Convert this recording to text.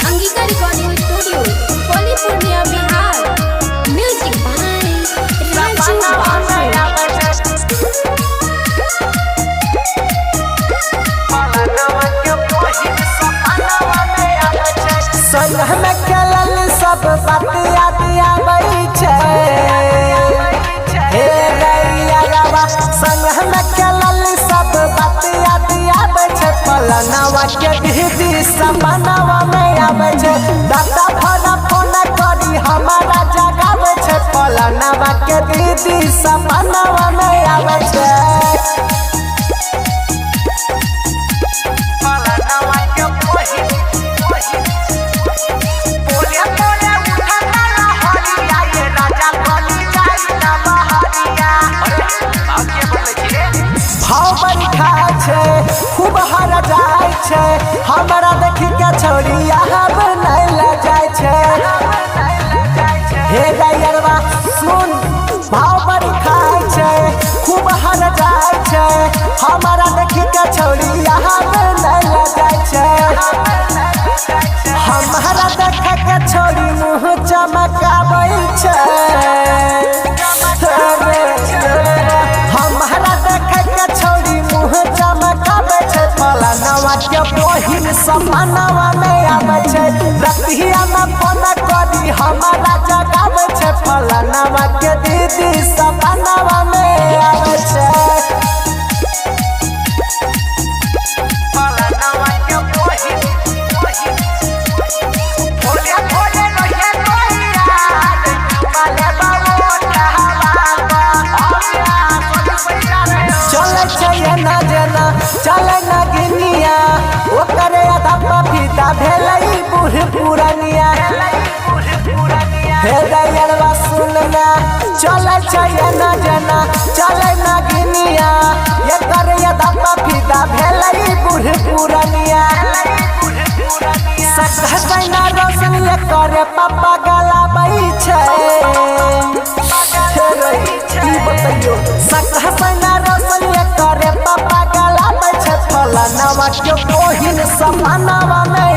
Angika recording studio कोली Purnia Bihar. Music by Raju संग में खेलल सब बात याद आबै छै। हे रैया रवा संग में खेलल सब बात याद आबै छै। पलनवा के दीदी सपनवा में आबै छै। दादा फोन करी हमारा जगाबै छै। पलनवा के दीदी सपनवा में आबै छै। खूब हर जाय छै हमरा देख के छोड़िया अब नहीं ले जाय छै। हे गैरवा सुन भाव बड़ी खाय छै खूब हर जाय छै हमरा देख के छोड़िया अब नहीं ले जाय छै। हमरा देख के छोड़ी मुँह चमकाबै छै। हमरा देख के छोड़ी मुँह चमकाबै छै। पलनवा के बहिन सपनवा में आबै छै। रतिया में फोन करी हमारा जगाबै छै। पलनवा के दीदी सपनवा में आबै छै। चले न गिनिया ओकरे अधप्पा फीता भेलई बूढ़ पुरानिया। हे गैरवा सुनना चले न जना चले न गिनिया एकरे अधप्पा फीता भेलई बूढ़ पुरानिया। सकहना रोशन एकरे पापा गलाबै छै। की बतइयो सकहना रोशन एकरे पापा गलाबै छै। पलनवा के बहिन सपनवा में